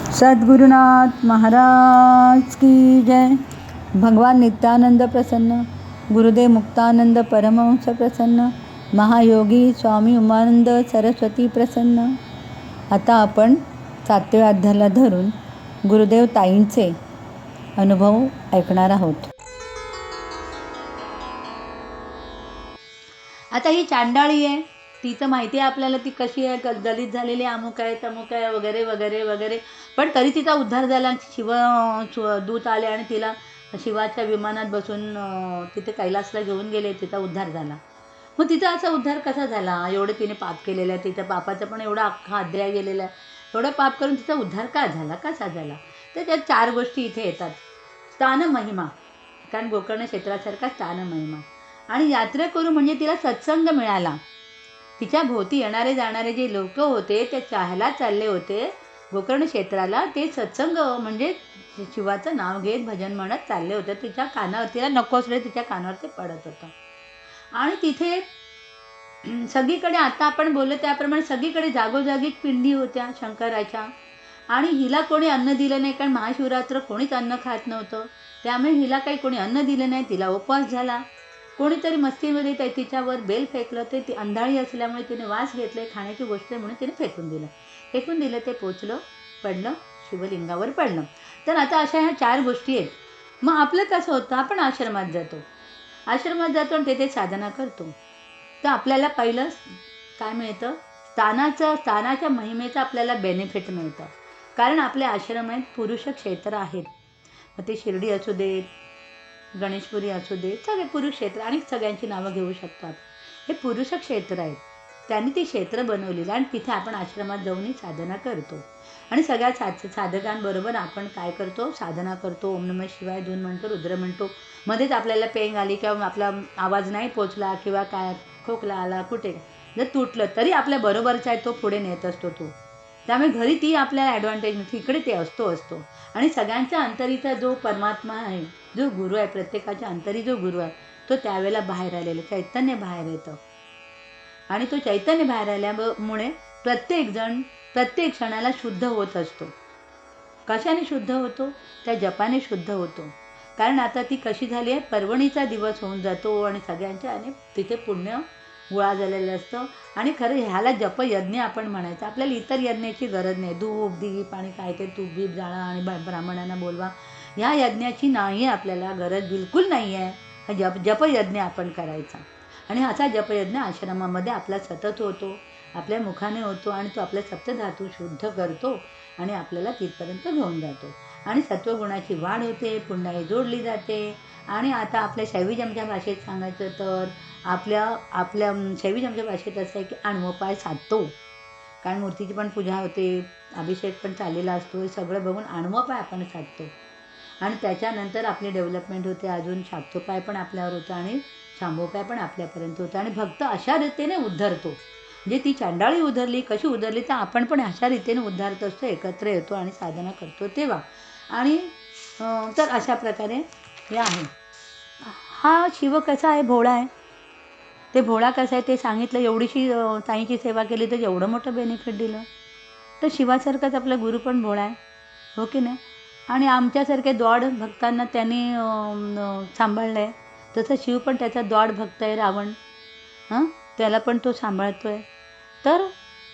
सद्गुरुनाथ महाराज की जय. भगवान नित्यानंद प्रसन्न, गुरुदेव मुक्तानंद परमहंस प्रसन्न, महायोगी स्वामी उमानंद सरस्वती प्रसन्न. आता आपण 7व्या अध्यायाला धरून गुरुदेव ताईंचे अनुभव ऐकणार आहोत. आता ही चांडाळी आहे, ती तर माहिती आहे आपल्याला, ती कशी आहे, दलित झालेली, अमुक आहे तमुक आहे वगैरे वगैरे वगैरे. पण तरी तिचा उद्धार झाला. दूत आले आणि तिला शिवाच्या विमानात बसून तिथे कैलासला घेऊन गेले. तिचा उद्धार झाला. मग तिचा असा उद्धार कसा झाला? एवढे तिने पाप केलेलं आहे, तिच्या पापाचा पण एवढा अख्खा अध्याय गेलेला आहे. एवढं पाप करून तिचा उद्धार का झाला, कसा झाला? तर त्यात 4 गोष्टी इथे येतात. स्थान महिमा, कारण गोकर्ण क्षेत्रासारखा स्थान महिमा. आणि यात्रेकरू म्हणजे तिला सत्संग मिळाला. तिच्या भोवती येणारे जाणारे जे लोक होते ते चाहला चालले होते गोकर्ण क्षेत्राला. ते सत्संग म्हणजे शिवाचं नाव घेत भजन म्हणत चालले होते. तिच्या कानावर, तिला नको असले तिच्या कानावर ते पडत होतं. आणि तिथे सगळीकडे आता आपण बोललो त्याप्रमाणे सगळीकडे जागोजागी पिंडी होत्या शंकराच्या. आणि हिला कोणी अन्न दिलं नाही, कारण महाशिवरात्र कोणीच अन्न खात नव्हतं. त्यामुळे हिला काही कोणी अन्न दिलं नाही. तिला उपवास झाला. कोणीतरी मस्तीमध्ये तिच्यावर बेल फेकलं. ते ती अंधाळी असल्यामुळे तिने वास घेतले, खाण्याची गोष्ट म्हणून तिने फेकून दिलं. ते पोचलं, पडलं, शिवलिंगावर पडलं. तर आता अशा ह्या 4 गोष्टी आहेत. मग आपलं कसं होतं, आपण आश्रमात जातो आणि तिथे साधना करतो. तर आपल्याला पहिलं काय मिळतं, स्थानाच्या महिमेचं आपल्याला बेनिफिट मिळतं. कारण आपले आश्रम आहेत, पुरुष क्षेत्र आहेत. मग ते शिर्डी असू देत, गणेशपुरी असू दे, सगळे पुरुष क्षेत्र, आणि सगळ्यांची नावं घेऊ शकतात. हे पुरुष क्षेत्र आहेत. त्यांनी ती क्षेत्र बनवलेली आणि तिथे आपण आश्रमात जाऊनही साधना करतो. आणि सगळ्या साधकांबरोबर आपण काय करतो, साधना करतो. ओम नमः शिवाय धून म्हणतो, रुद्र म्हणतो. मध्येच आपल्याला पेंग आली किंवा आपला आवाज नाही पोचला किंवा काय खोकला आला, कुठे जर तुटलं तरी आपल्या बरोबरचा आहे तो पुढे नेत असतो तो. त्यामुळे घरी ती आपल्याला ॲडव्हान्टेज मिळते, इकडे ते असतो. आणि सगळ्यांच्या अंतरीचा जो परमात्मा आहे, जो गुरु आहे, प्रत्येकाच्या अंतरी जो गुरु आहे, तो त्यावेळेला बाहेर आलेला चैतन्य बाहेर येतं. आणि तो चैतन्य बाहेर आल्यामुळे प्रत्येकजण प्रत्येक क्षणाला शुद्ध होत असतो. कशाने शुद्ध होतो? त्या जपाने शुद्ध होतो. कारण आता ती कशी झाली आहे, पर्वणीचा दिवस होऊन जातो आणि सगळ्यांच्या आणि तिथे पुण्य गोळा झालेलं असतं. आणि खरं ह्याला जपयज्ञ आपण म्हणायचं. आपल्याला इतर यज्ञाची गरज नाही. धूप दीप आणि काय ते तूप बीप जाळा आणि ब्राह्मणांना बोलवा, ह्या यज्ञाची नाही आहे आपल्याला गरज, बिलकुल नाही आहे. हा जपयज्ञ आपण करायचा. आणि असा जपयज्ञ आश्रमामध्ये आपला सतत होतो, आपल्या मुखाने होतो. आणि तो आपल्या सप्तधातू शुद्ध करतो आणि आपल्याला तिथपर्यंत घेऊन जातो. आणि सत्वगुणाची वाढ होते, पुन्हा जोडली जाते. आणि आता आपल्या शैविजमच्या भाषेत सांगायचं तर आपल्या शैविजमच्या भाषेत असं आहे की अण्वोपाय साधतो. कारण मूर्तीची पण पूजा होते, अभिषेक पण चाललेला असतो. हे सगळं बघून अण्वोपाय आपण साधतो. आणि त्याच्यानंतर आपली डेव्हलपमेंट होते. अजून शाक्तोपाय पण आपल्यावर होतं आणि शांभोपाय पण आपल्यापर्यंत होतं. आणि भक्त अशा रीतीने उद्धरतो. म्हणजे ती चांडाळी उद्धरली, कशी उद्धरली, तर आपण पण अशा रीतीने उद्धारत असतो, एकत्र येतो आणि साधना करतो तेव्हा. आणि तर अशा प्रकारे हे आहे. हा शिव कसा आहे, भोळा आहे. ते भोळा कसं आहे ते सांगितलं. एवढीशी ताईंची सेवा केली तर एवढं मोठं बेनिफिट दिलं. तर शिवासारखाच आपला गुरु पण भोळा आहे, हो की नाही. आणि आमच्यासारखे द्वाड भक्तांना त्यांनी सांभाळलं आहे. तसं शिव पण त्याचा द्वाड भक्त आहे, रावण. त्याला पण तो सांभाळतो आहे. तर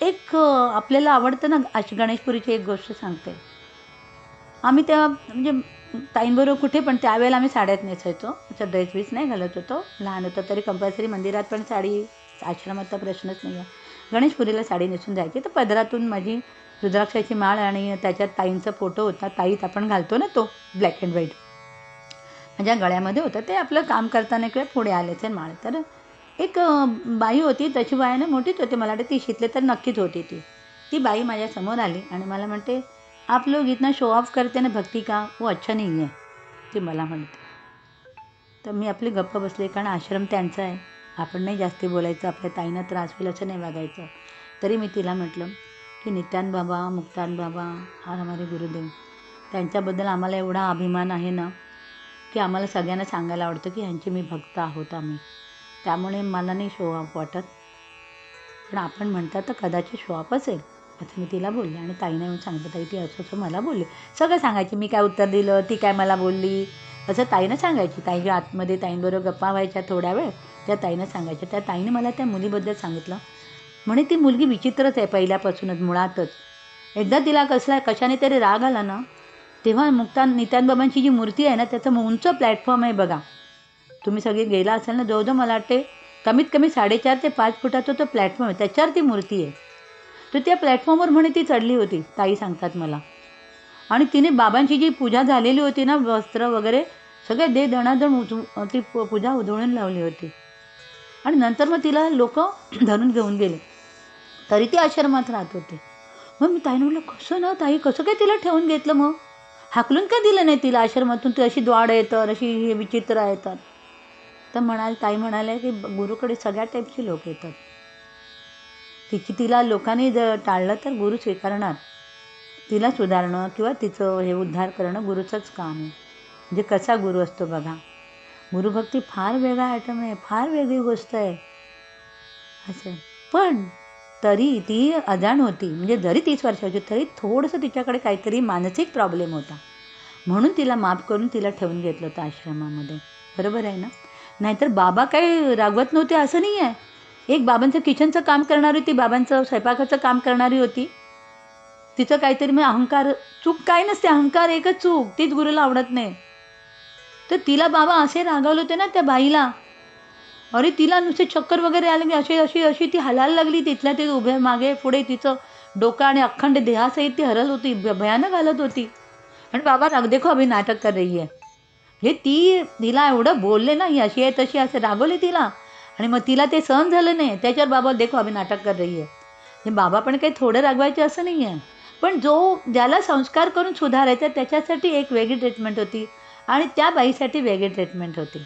एक आपल्याला आवडतं ना, गणेशपुरीची एक गोष्ट सांगते. आम्ही तेव्हा म्हणजे ताईंबरोबर कुठे पण त्यावेळेला आम्ही साड्यात नेसायचो. असं ड्रेस बीस नाही घालत होतो. लहान होतं तरी कंपल्सरी मंदिरात पण साडी, आश्रमाचा प्रश्नच नाही आहे. गणेशपुरीला साडी नेसून जायची. तर पदरातून माझी रुद्राक्षाची माळ आणि त्याच्यात ताईंचा फोटो होता. ताईत आपण घालतो ना तो ब्लॅक अँड व्हाईट, माझ्या गळ्यामध्ये होतं. ते आपलं काम करताना किंवा पुढे आल्याचे माळ. तर एक बाई होती, तशी वयाने मोठीच होती, मला वाटतं 30शीतले तर नक्कीच होती ती बाई माझ्यासमोर आली आणि मला म्हणते, आप लोग इतना शो ऑफ करते ना भक्ती का, वो अच्छा नहीं है, ती मला म्हणते. तर मी आपली गप्प बसले, कारण आश्रम त्यांचा आहे, आपण नाही जास्ती बोलायचं, आपल्या ताईंना त्रास होईल असं नाही वागायचं. तरी मी तिला म्हटलं की नित्यान बाबा, मुक्तान बाबा हा हमारे गुरुदेव, त्यांच्याबद्दल आम्हाला एवढा अभिमान आहे ना की आम्हाला सगळ्यांना सांगायला आवडतं की ह्यांचे मी भक्त आहोत आम्ही. त्यामुळे मला नाही शो ऑफ वाटत. पण आपण म्हणतात तर कदाचित शो ऑफ असेल, असं मी तिला बोलले. आणि ताईने येऊन सांगितलं, ताई ती असं असं मला बोलली. सगळं सांगायची, मी काय उत्तर दिलं, ती काय मला बोलली, असं ताईनं सांगायची. ताईच्या आतमध्ये ताईंबरोबर गप्पा व्हायच्या थोड्या वेळ, त्या ताईनं सांगायच्या. त्या ताईने मला त्या मुलीबद्दल सांगितलं. म्हणे ती मुलगी विचित्रच आहे पहिल्यापासूनच, मुळातच. एकदा तिला कशाने तरी राग आला ना, तेव्हा नित्यानबाबांची जी मूर्ती आहे ना, त्याचं उंच प्लॅटफॉर्म आहे बघा. तुम्ही सगळे गेला असाल ना, जवळजवळ मला वाटते कमीत कमी 4.5 ते 5 फुटाचा तो प्लॅटफॉर्म आहे, त्याच्यावर ती मूर्ती आहे. तर त्या प्लॅटफॉर्मवर म्हणे ती चढली होती, ताई सांगतात मला. आणि तिने बाबांची जी पूजा झालेली होती ना, वस्त्र वगैरे सगळे दणादण ती पूजा उधळून लावली होती. आणि नंतर मग तिला लोक धरून घेऊन गेले, तरी ती आश्रमात राहत होती. मग मी ताईने म्हटलं, कसं ना ताई, कसं काय तिला ठेवून घेतलं, मग हाकलून का दिलं नाही तिला आश्रमातून, ती अशी द्वाड येतात, अशी हे विचित्र येतात. तर ताई म्हणाल्या की गुरुकडे सगळ्या टाईपची लोक येतात. तिला लोकांनी जर टाळलं तर गुरु स्वीकारणार. तिला सुधारणं किंवा तिचं हे उद्धार करणं गुरुचंच काम आहे. म्हणजे कसा गुरु असतो बघा. गुरुभक्ती फार वेगळा आयटम आहे, फार वेगळी गोष्ट आहे असं. पण तरी ती अजाण होती, म्हणजे जरी 30 वर्षाची तरी थोडंसं तिच्याकडे काहीतरी मानसिक प्रॉब्लेम होता, म्हणून तिला माफ करून तिला ठेवून घेतलं होतं आश्रमामध्ये. बरोबर आहे ना? नाहीतर बाबा काही रागवत नव्हते असं नाही आहे. एक बाबांचं किचनचं काम करणारी होती, बाबांचं स्वयंपाकाचं काम करणारी होती. तिचं काहीतरी म्हणजे अहंकार, चूक काय नसते, अहंकार एकच चूक, तीच गुरुला आवडत नाही. तर तिला बाबा असे रागवले होते ना त्या बाईला, अरे तिला नुसते चक्कर वगैरे आले, की अशी अशी अशी ती हलायला लागली. तिथल्या ते उभे मागे पुढे तिचं डोकं आणि अखंड देहासहित ती हरत होती, भयानक हालत होती. आणि बाबा देखो अभी नाटक कर रही है. हे तिला एवढं बोलले ना, ही अशी आहे तशी असे रागवले तिला. आणि मग तिला ते सहन झालं नाही, त्याच्यावर बाबा देखो अभी नाटक कर रही है. हे बाबा पण काही थोडं रागवायचे असं नाही आहे. पण ज्याला संस्कार करून सुधारायचं त्याच्यासाठी एक वेगळी ट्रीटमेंट होती आणि त्या बाईसाठी वेगळी ट्रीटमेंट होती.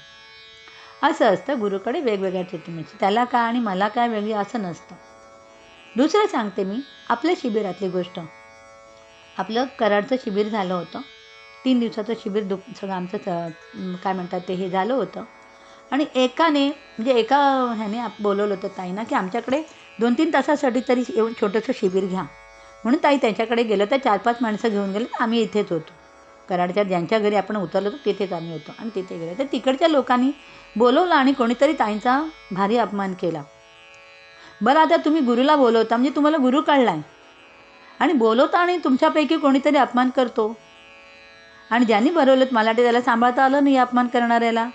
असं असतं गुरुकडे वेगवेगळ्या ट्रीटमेंटची. त्याला काय आणि मला काय वेगळी असं नसतं. दुसरं सांगते मी आपल्या शिबिरातली गोष्ट. आपलं कराडचं शिबिर झालं होतं. 3 दिवसाचं शिबिर सगळं आमचं काय म्हणतात ते हे झालं होतं. आणि एका ह्याने बोलवलं होतं ताईंना, की आमच्याकडे 2-3 तासासाठी तरी येऊन छोटंसं शिबिर घ्या. म्हणून ताई त्यांच्याकडे गेलं. तर 4-5 माणसं घेऊन गेले. आम्ही इथेच होतो. कराडच्या ज्यांच्या घरी आपण उतरलो होतो तिथेच आम्ही होतो आणि तिथे गेले. तर तिकडच्या लोकांनी बोलवलं आणि कोणीतरी ताईंचा भारी अपमान केला. बरं, आता तुम्ही गुरुला बोलवता म्हणजे तुम्हाला गुरु कळला आहे आणि बोलवता आणि तुमच्यापैकी कोणीतरी अपमान करतो. आणि ज्यांनी भरवलं मला ते त्याला सांभाळता आलं नाही अपमान करणाऱ्याला.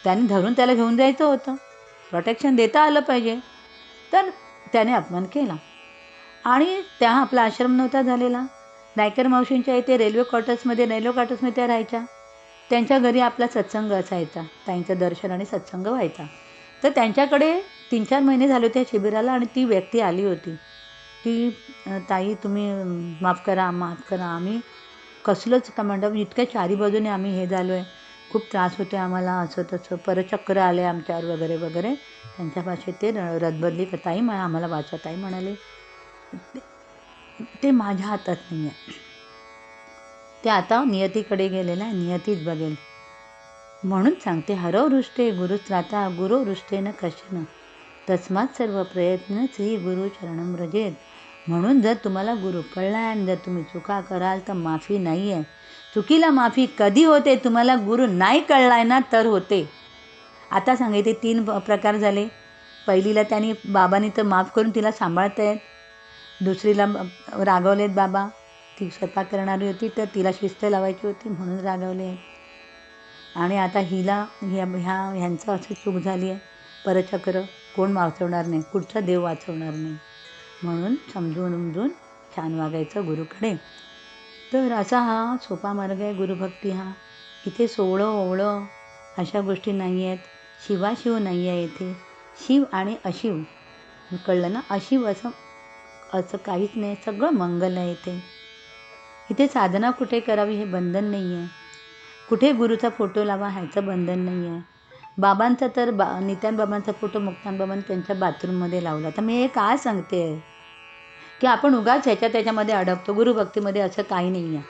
त्यांनी धरून त्याला घेऊन जायचं होतं, प्रोटेक्शन देता आलं पाहिजे. तर त्याने अपमान केला. आणि त्या आपला आश्रम नव्हता झालेला. नायकर मावशींच्या इथे रेल्वे क्वार्टर्समध्ये त्या राहायच्या. त्यांच्या घरी आपला सत्संग असायचा, ताईंचं दर्शन आणि सत्संग व्हायचा. तर त्यांच्याकडे 3-4 महिने झाले होते शिबिराला आणि ती व्यक्ती आली होती. ती ताई तुम्ही माफ करा, आम्ही कसलंच का म्हणतात इतक्या चारी बाजूने आम्ही हे झालो आहे, खूप त्रास होतो आम्हाला, असं तसं, परचक्र आले आमच्यावर वगैरे वगैरे. त्यांच्या भाषेत ते रदबदली ताई आम्हाला वाचा. ताई म्हणाले ते माझ्या हातात नाही आहे, ते आता नियतीकडे गेलेलं आहे, नियतीच बघेल. म्हणून सांगते, हरव हृष्टे गुरुत्राता गुरु हृष्टेन कशन तस्मात सर्व प्रयत्न श्री गुरु चरणम रजेत. म्हणून जर तुम्हाला गुरु कळला आणि जर तुम्ही चुका कराल तर माफी नाही आहे. चुकीला माफी कधी होते? तुम्हाला गुरु नाही कळलाय ना तर होते. आता सांगितले 3 प्रकार झाले. पहिलीला त्यांनी बाबांनी तर माफ करून तिला सांभाळतायत. दुसरीला रागवलेत बाबा, ती स्वयंपाक करणारी होती तर तिला शिस्त लावायची होती म्हणून रागवले. आणि आता ह्यांचं असं चूक झाली आहे, परचक्र कोण वाचवणार नाही, कुठचा देव वाचवणार नाही. म्हणून समजून उमजून छान वागायचं गुरुकडे. तर असा हा सोपा मार्ग आहे गुरुभक्ती हा. इथे सोवळं ओवळं अशा गोष्टी नाही आहेत. शिवाशिव नाही आहे इथे. शिव आणि अशिव कळलं ना, अशिव असं काहीच नाही, सगळं मंगल आहे इथे. इथे साधना कुठे करावी हे बंधन नाही आहे, कुठे गुरुचा फोटो लावा ह्याचं बंधन नाही आहे. बाबांचा तर नित्यान बाबांचा फोटो मुक्तान बाबांनी त्यांच्या बाथरूममध्ये लावला. तर मी हे काय सांगते की आपण उगाच त्याच्यामध्ये अडकतो. गुरुभक्तीमध्ये असं काही नाही आहे.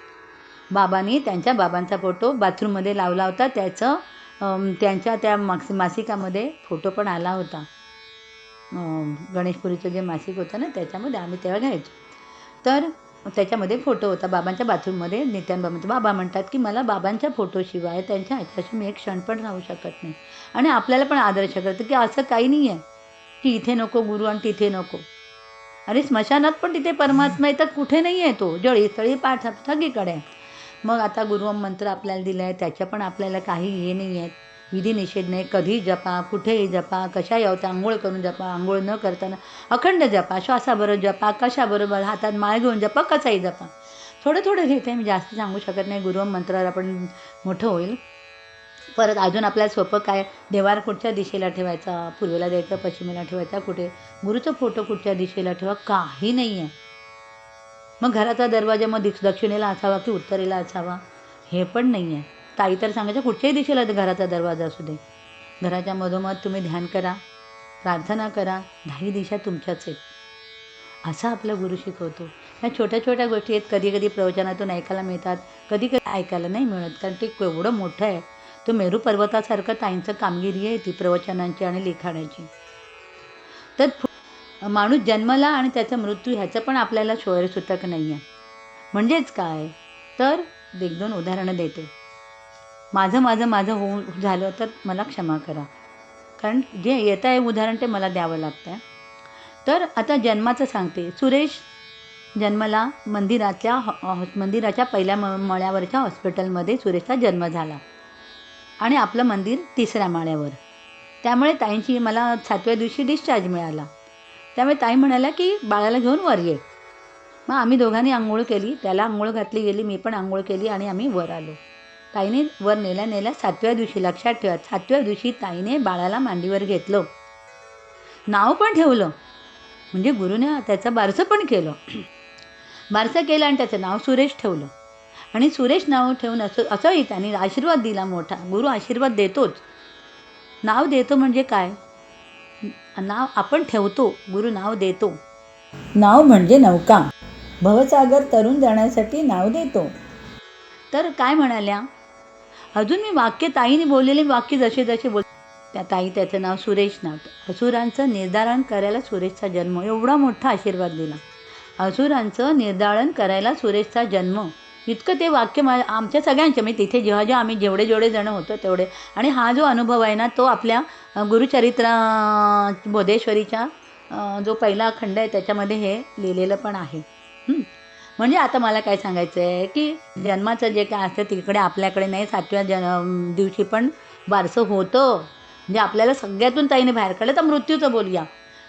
बाबांनी त्यांच्या बाबांचा फोटो बाथरूममध्ये लावला होता. त्यांच्या त्या मासिकामध्ये फोटो पण आला होता. गणेशपुरीचं जे मासिक होतं ना त्याच्यामध्ये आम्ही तेव्हा घ्यायचो. तर त्याच्यामध्ये फोटो होता बाबांच्या बाथरूममध्ये. नित्यान बाबांचा बाबा म्हणतात की मला बाबांच्या फोटोशिवाय त्यांच्या ह्याच्याशी मी एक क्षण पण राहू शकत नाही. आणि आपल्याला पण आदर्श करतं की असं काही नाही आहे की इथे नको गुरु आणि तिथे नको. अरे स्मशानात पण तिथे परमात्मा आहे, तर कुठे नाही आहे तो, जळी तळी पाठ सगळीकडे आहे. मग आता गुरुमंत्र आपल्याला दिला आहे, त्याच्या पण आपल्याला काही हे नाही आहेत, विधी निषेध नाही. कधीही जपा, कुठेही जपा, कशाही होता आंघोळ करून जपा, आंघोळ न करताना अखंड जपा, श्वासाबरोबर जपा, कशाबरोबर हातात माळ घेऊन जपा, कसाही जपा. थोडं थोडं घेते, मी जास्त सांगू शकत नाही. गुरुमंत्रावर आपण मोठं होईल. परत अजून आपल्याला सोपं काय, देवार कुठच्या दिशेला ठेवायचा, पूर्वेला द्यायचा, पश्चिमेला ठेवायचा, कुठे गुरुचा फोटो कुठच्या दिशेला ठेवा, काही नाही आहे. मग घराचा दरवाजा मग दक्षिणेला असावा की उत्तरेला असावा, हे पण नाही आहे. ताई तर सांगायचं कुठच्याही दिशेला घराचा दरवाजा असू दे. घराच्या मधोमध तुम्ही ध्यान करा, प्रार्थना करा, 10 दिशा तुमच्याच आहेत, असं आपला गुरु शिकवतो. ह्या छोट्या छोट्या गोष्टी आहेत, कधी कधी प्रवचनातून ऐकायला मिळतात, कधी कधी ऐकायला नाही मिळत, कारण ते एवढं मोठं आहे. तो मेरू पर्वतासारखं ताईंचं कामगिरी आहे ती प्रवचनांची आणि लिखाणाची. तर माणूस जन्मला आणि त्याचा मृत्यू ह्याचं पण आपल्याला सोयरसूतक नाही आहे. म्हणजेच काय, तर 1-2 उदाहरणं देते. माझं होऊन झालं तर मला क्षमा करा, कारण जे येतं आहे उदाहरण ते मला द्यावं लागतं आहे. तर आता जन्माचं सांगते. सुरेश जन्मला मंदिराच्या पहिल्या मळ्यावरच्या हॉस्पिटलमध्ये सुरेशचा जन्म झाला आणि आपलं मंदिर 3ऱ्या माळ्यावर. त्यामुळे ताईंची मला 7व्या दिवशी डिस्चार्ज मिळाला. त्यामुळे ताई म्हणाल्या की बाळाला घेऊन वर ये. मग आम्ही दोघांनी आंघोळ केली, त्याला आंघोळ घातली गेली, मी पण आंघोळ केली आणि आम्ही वर आलो. ताईने वर नेल्या 7व्या दिवशी, लक्षात ठेवा, 7व्या दिवशी ताईने बाळाला मांडीवर घेतलं, नाव पण ठेवलं. म्हणजे गुरुने त्याचं बारसं पण केलं. बारसं केलं आणि त्याचं नाव सुरेश ठेवलं. आणि सुरेश नाव ठेवून असंही त्याने आशीर्वाद दिला मोठा. गुरु आशीर्वाद देतोच, नाव देतो म्हणजे काय, नाव आपण ठेवतो, गुरु नाव देतो. नाव म्हणजे नौका, भवसागर तरुण जाण्यासाठी नाव देतो. तर काय म्हणाल्या, अजून मी वाक्य ताईने बोललेले वाक्य जसे जसे बोल, त्या ताई त्याचं नाव सुरेश नाव. असुरांचं निर्धारण करायला सुरेशचा जन्म, एवढा मोठा आशीर्वाद दिला. असुरांचं निर्धारण करायला सुरेशचा जन्म, इतकं ते वाक्य आमच्या सगळ्यांच्या, मी तिथे जेव्हा आम्ही जेवढे जण होतो तेवढे. आणि हा जो अनुभव आहे ना, तो आपल्या गुरुचरित्रा बोधेश्वरीच्या जो पहिला खंड आहे त्याच्यामध्ये हे लिहिलेलं पण आहे. म्हणजे आता मला काय सांगायचं आहे की जन्माचं जे काय असतं तिकडे आपल्याकडे नाही, 7व्या दिवशी पण बारसं होतं. म्हणजे आपल्याला सगळ्यातून ताईने बाहेर काढलं. तर मृत्यूचं बोलूया.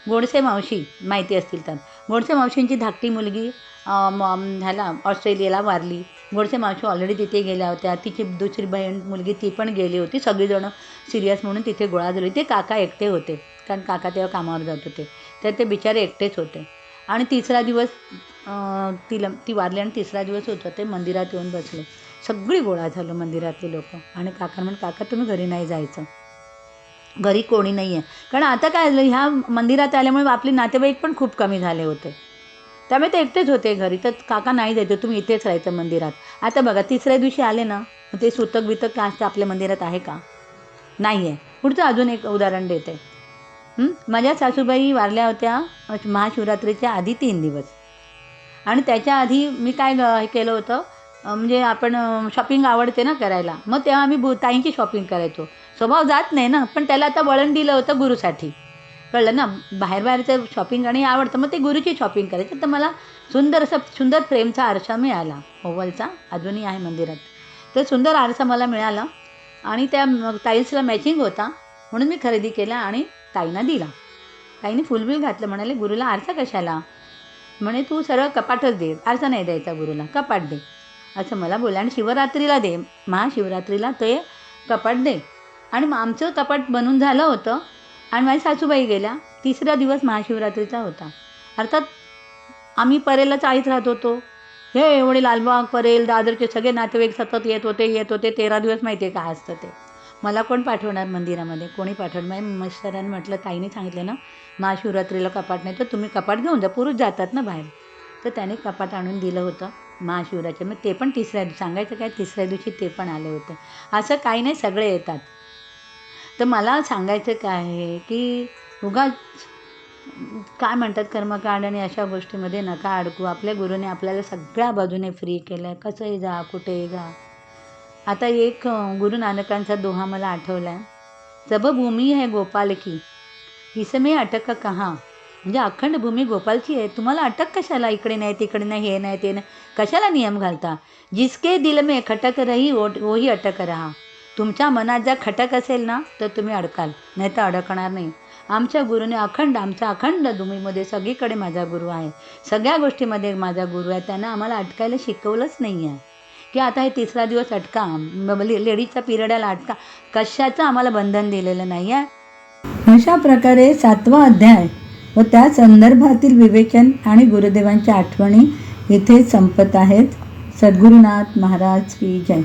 गोडसे मावशी माहिती असतील तर, गोडसे मावशींची धाकटी मुलगी ह्याला ऑस्ट्रेलियाला वारली. गोडसे मावशी ऑलरेडी तिथे गेल्या होत्या. तिची दुसरी बहीण मुलगी ती पण गेली होती. सगळीजणं सिरियस म्हणून तिथे गोळा झाली. ते काका एकटे होते, कारण काका तेव्हा कामावर जात होते, तर ते बिचारे एकटेच होते. आणि 3रा दिवस ती वारली आणि 3रा दिवस होतं ते मंदिरात येऊन बसले. सगळी गोळा झालं मंदिरातले लोक. आणि काका म्हणून, काका तुम्ही घरी नाही जायचं, घरी कोणी नाही आहे. कारण आता काय झालं, ह्या मंदिरात आल्यामुळे आपले नातेवाईक पण खूप कमी झाले होते, त्यामुळे ते एकटेच होते घरी. तर काका नाही जायचं, तुम्ही इथेच राहायचं मंदिरात. आता बघा 3ऱ्या दिवशी आले ना, ते सुतक बितक काय असतं आपल्या मंदिरात आहे का, नाही आहे. पुढचं अजून एक उदाहरण देते. माझ्या सासूबाई वारल्या होत्या महाशिवरात्रीच्या आधी 3 दिवस. आणि त्याच्या आधी मी काय हे केलं होतं, म्हणजे आपण शॉपिंग आवडते ना करायला, मग तेव्हा आम्ही ताईंची शॉपिंग करायचो. स्वभाव जात नाही ना, पण त्याला आता वळण दिलं होतं गुरुसाठी, कळलं ना. बाहेरचं शॉपिंग आणि आवडतं, मग ते गुरुची शॉपिंग करायचं. तर मला सुंदर फ्रेमचा आरसा मिळाला, ओव्हलचा, अजूनही आहे मंदिरात. तर सुंदर आरसा मला मिळाला आणि त्या टाईल्सला मॅचिंग होता, म्हणून मी खरेदी केला आणि ताईंना दिला. ताईने फुलबिल घातलं. म्हणाले गुरुला आरसा कशाला, म्हणे तू सरळ कपाटच दे, आरसा नाही द्यायचा गुरुला, कपाट दे, असं मला बोललं. आणि शिवरात्रीला दे, महाशिवरात्रीला ते कपाट दे. आणि मग आमचं कपाट बनून झालं होतं आणि माझ्या सासूबाई गेल्या. 3रा दिवस महाशिवरात्रीचा होता. अर्थात आम्ही परेलला चाळीत राहत होतो. हे एवढे लालबाग, परेल, दादरचे सगळे नातेवाईक सतत येत होते. 13 दिवस माहिती आहे काय असतं ते. मला कोण पाठवणार मंदिरामध्ये, कोणी पाठवणार. माझ्या मिस्टरांनी म्हटलं, ताईने सांगितलं ना महाशिवरात्रीला कपाट नाही, तर तुम्ही कपाट घेऊन जा, पुरुष जातात ना बाहेर. तर त्याने कपाट आणून दिलं होतं महाशिवरात्रीला. मग ते पण 3ऱ्या दिवशी, सांगायचं काय, 3ऱ्या दिवशी ते पण आले होते. असं काही नाही, सगळे येतात. तर मला सांगायचं काय आहे की उगाच काय म्हणतात कर्मकांड आणि अशा गोष्टीमध्ये नका अडकू. आपल्या गुरुने आपल्याला सगळ्या बाजूने फ्री केलं आहे. कसंही जा, कुठेही जा. आता एक गुरु नानकांचा दोहा मला आठवला आहे. सब भूमी है गोपाल की, इसमें अटक कहाँ. म्हणजे अखंड भूमी गोपालची आहे, तुम्हाला अटक कशाला? इकडे नाही, तिकडे नाही, हे नाही, ते नाही, कशाला नियम घालता? जिसके दिल में खटक रही वही अटक रहा. तुमच्या मनात जर खटक असेल ना तर तुम्ही अडकाल, नाही तर अडकणार नाही. आमच्या गुरुने आमच्या अखंड भूमीमध्ये सगळीकडे माझा गुरु आहे, सगळ्या गोष्टीमध्ये माझा गुरु आहे. त्यानं आम्हाला अटकायला शिकवलंच नाही आहे की आता हे 3रा दिवस अटका, लेडीजच्या पिरियडाला अटका, कशाचं आम्हाला बंधन दिलेलं नाही आहे. अशा प्रकारे 7वा अध्याय व त्या संदर्भातील विवेचन आणि गुरुदेवांच्या आठवणी इथे संपत आहेत. सद्गुरुनाथ महाराज की जय.